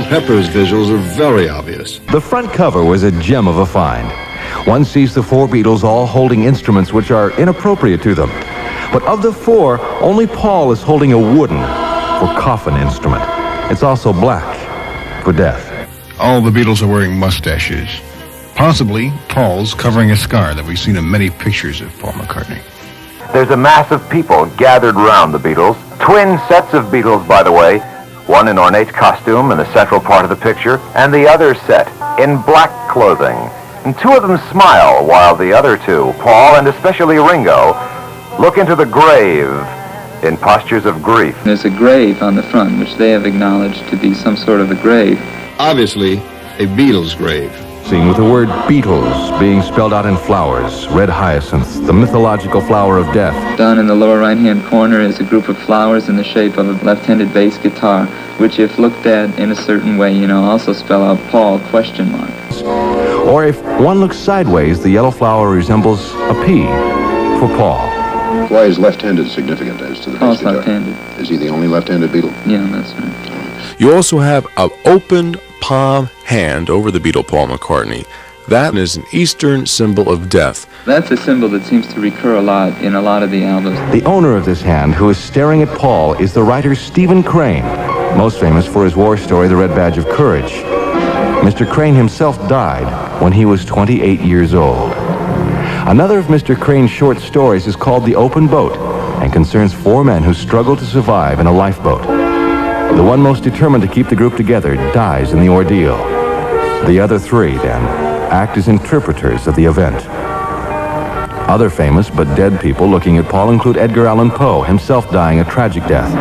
Pepper's visuals are very obvious. The front cover was a gem of a find. One sees the four Beatles all holding instruments which are inappropriate to them. But of the four, only Paul is holding a wooden or coffin instrument. It's also black for death. All the Beatles are wearing mustaches. Possibly Paul's covering a scar that we've seen in many pictures of Paul McCartney. There's a mass of people gathered round the Beatles. Twin sets of Beatles, by the way. One in ornate costume in the central part of the picture, and the other set in black clothing. And two of them smile, while the other two, Paul and especially Ringo, look into the grave in postures of grief. There's a grave on the front, which they have acknowledged to be some sort of a grave. Obviously, a Beatles grave. Seen with the word Beatles being spelled out in flowers, red hyacinths, the mythological flower of death. Down in the lower right-hand corner is a group of flowers in the shape of a left-handed bass guitar, which if looked at in a certain way, also spell out Paul ? Or if one looks sideways, the yellow flower resembles a P for Paul. Why is left-handed significant as to the bass guitar? Left-handed. Is he the only left-handed Beatle? Yeah, that's right. You also have an opened palm hand over the Beatle Paul McCartney. That is an Eastern symbol of death. That's a symbol that seems to recur a lot in a lot of the albums. The owner of this hand, who is staring at Paul, is the writer Stephen Crane, most famous for his war story, The Red Badge of Courage. Mr. Crane himself died when he was 28 years old. Another of Mr. Crane's short stories is called The Open Boat and concerns four men who struggle to survive in a lifeboat. The one most determined to keep the group together dies in the ordeal. The other three, then, act as interpreters of the event. Other famous but dead people looking at Paul include Edgar Allan Poe, himself dying a tragic death,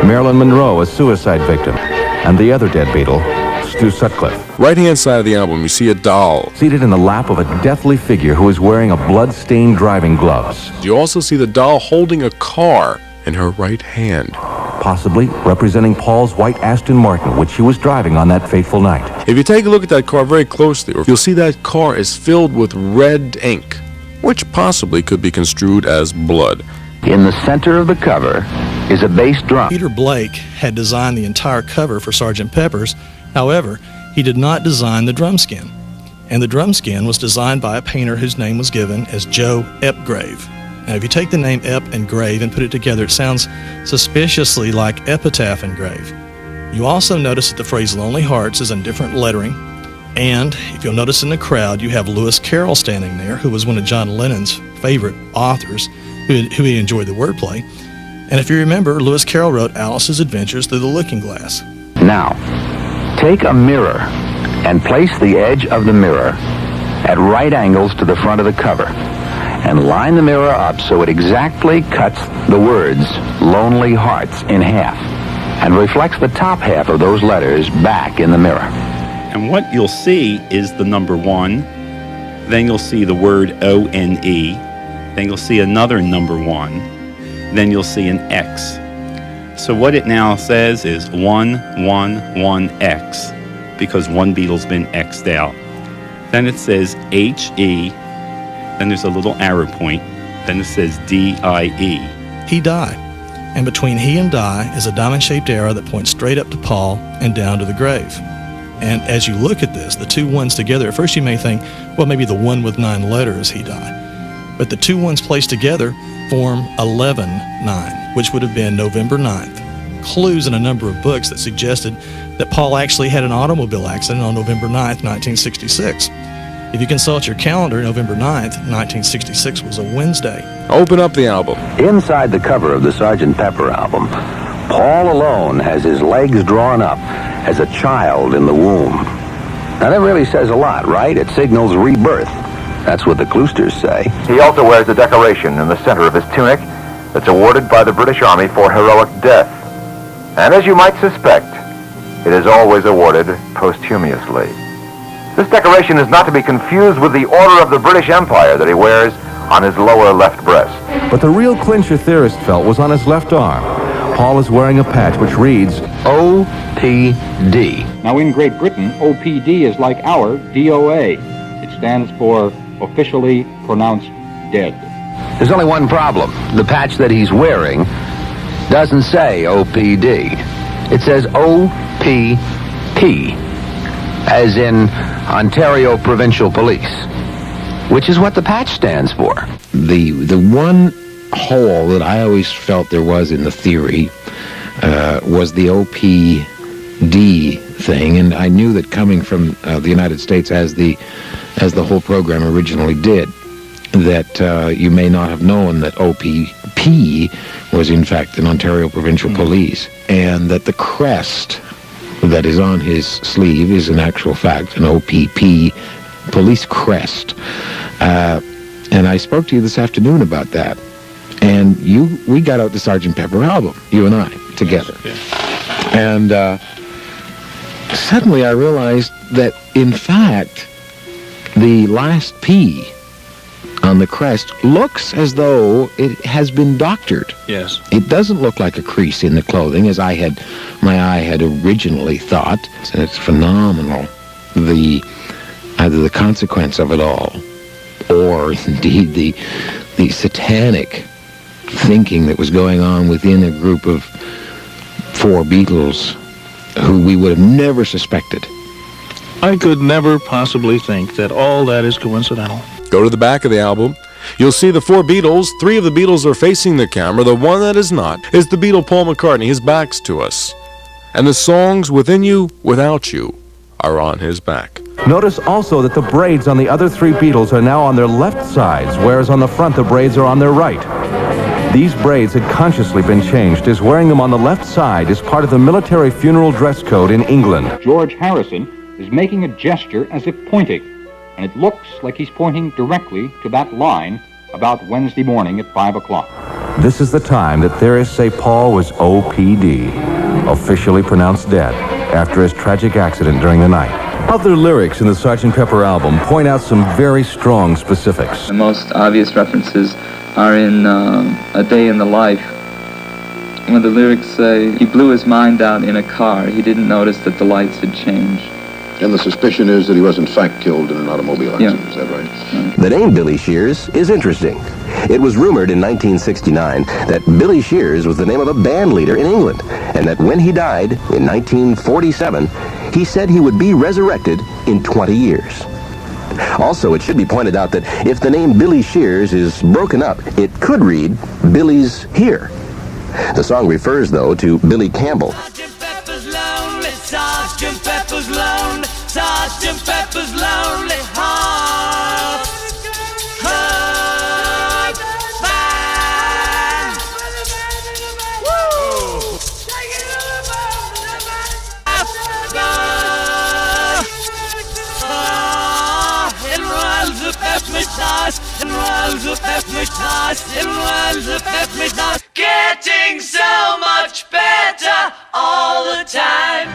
Marilyn Monroe, a suicide victim, and the other dead Beatle, Stu Sutcliffe. Right-hand side of the album, you see a doll. Seated in the lap of a deathly figure who is wearing a blood-stained driving gloves. You also see the doll holding a car in her right hand. Possibly representing Paul's white Aston Martin, which he was driving on that fateful night. If you take a look at that car very closely, you'll see that car is filled with red ink, which possibly could be construed as blood. In the center of the cover is a bass drum. Peter Blake had designed the entire cover for Sgt. Pepper's. However, he did not design the drum skin. And the drum skin was designed by a painter whose name was given as Joe Epgrave. Now, if you take the name Ep and Grave and put it together, it sounds suspiciously like epitaph and grave. You also notice that the phrase Lonely Hearts is in different lettering. And if you'll notice in the crowd, you have Lewis Carroll standing there, who was one of John Lennon's favorite authors, who he enjoyed the wordplay. And if you remember, Lewis Carroll wrote Alice's Adventures Through the Looking Glass. Now, take a mirror and place the edge of the mirror at right angles to the front of the cover and line the mirror up so it exactly cuts the words Lonely Hearts in half and reflects the top half of those letters back in the mirror. And what you'll see is the number 1, then you'll see the word O-N-E, then you'll see another number 1, then you'll see an X. So what it now says is 111X, because one Beatle's been X'd out. Then it says H-E, then there's a little arrow point, then it says D-I-E. He died, and between he and die is a diamond-shaped arrow that points straight up to Paul and down to the grave. And as you look at this, the two ones together, at first you may think, well, maybe the one with 9 letters, he died. But the two ones placed together form 11-9, which would have been November 9th. Clues in a number of books that suggested that Paul actually had an automobile accident on November 9th, 1966. If you consult your calendar, November 9th, 1966 was a Wednesday. Open up the album. Inside the cover of the Sgt. Pepper album, Paul alone has his legs drawn up as a child in the womb. Now that really says a lot, right? It signals rebirth. That's what the Cloisters say. He also wears a decoration in the center of his tunic that's awarded by the British Army for heroic death. And as you might suspect, it is always awarded posthumously. This decoration is not to be confused with the Order of the British Empire that he wears on his lower left breast. But the real clincher theorist felt was on his left arm. Paul is wearing a patch which reads OPD. Now in Great Britain, OPD is like our DOA. It stands for officially pronounced dead. There's only one problem. The patch that he's wearing doesn't say OPD. It says OPD. P, as in Ontario Provincial Police, which is what the patch stands for. The one hole that I always felt there was in the theory was the OPD thing, and I knew that coming from the United States, as the whole program originally did, that you may not have known that OPP was in fact an Ontario Provincial Police, and that the crest that is on his sleeve is in actual fact an OPP police crest. And I spoke to you this afternoon about that, and we got out the Sgt. Pepper album, you and I, together. Yes. And suddenly I realized that, in fact, the last P on the crest looks as though it has been doctored. Yes. It doesn't look like a crease in the clothing, as my eye had originally thought. And it's phenomenal, either the consequence of it all, or indeed the satanic thinking that was going on within a group of 4 Beatles who we would have never suspected. I could never possibly think that all that is coincidental. Go to the back of the album. You'll see the 4 Beatles. 3 of the Beatles are facing the camera. The one that is not is the Beatle Paul McCartney. His back's to us. And the songs Within You, Without You are on his back. Notice also that the braids on the other 3 Beatles are now on their left sides, whereas on the front the braids are on their right. These braids had consciously been changed, as wearing them on the left side is part of the military funeral dress code in England. George Harrison is making a gesture as if pointing, and it looks like he's pointing directly to that line about Wednesday morning at 5 o'clock. This is the time that theorists say Paul was OPD, officially pronounced dead, after his tragic accident during the night. Other lyrics in the Sgt. Pepper album point out some very strong specifics. The most obvious references are in A Day in the Life, when the lyrics say, he blew his mind out in a car. He didn't notice that the lights had changed. And the suspicion is that he was in fact killed in an automobile accident, is that right? The name Billy Shears is interesting. It was rumored in 1969 that Billy Shears was the name of a band leader in England, and that when he died in 1947, he said he would be resurrected in 20 years. Also, it should be pointed out that if the name Billy Shears is broken up, it could read Billy's Here. The song refers, though, to Billy Campbell. Sgt. Pepper's lonely, Sgt. Pepper's lonely, Sgt. Pepper's lonely heart. Heart band. Woo! It runs the pepper sauce, it runs the pepper sauce, it runs the pepper sauce. Getting so much better all the time.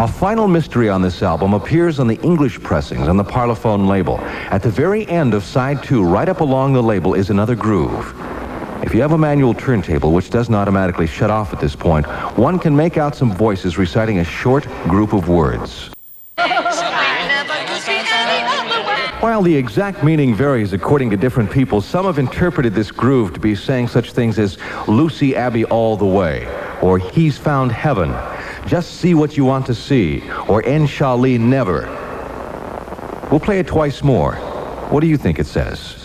A final mystery on this album appears on the English pressings on the Parlophone label. At the very end of side 2, right up along the label, is another groove. If you have a manual turntable which doesn't automatically shut off at this point, one can make out some voices reciting a short group of words. While the exact meaning varies according to different people, some have interpreted this groove to be saying such things as Lucy Abbey all the way, or He's found heaven, Just see what you want to see, or Inshallah never. We'll play it twice more. What do you think it says?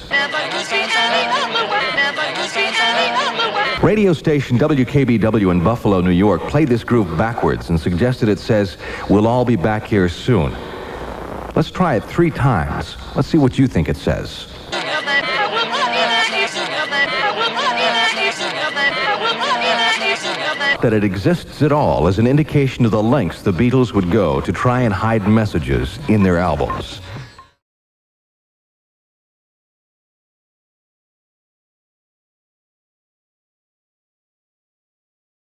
Radio station WKBW in Buffalo, New York played this groove backwards and suggested it says, we'll all be back here soon. Let's try it 3 times. Let's see what you think it says. That it exists at all is an indication of the lengths the Beatles would go to try and hide messages in their albums.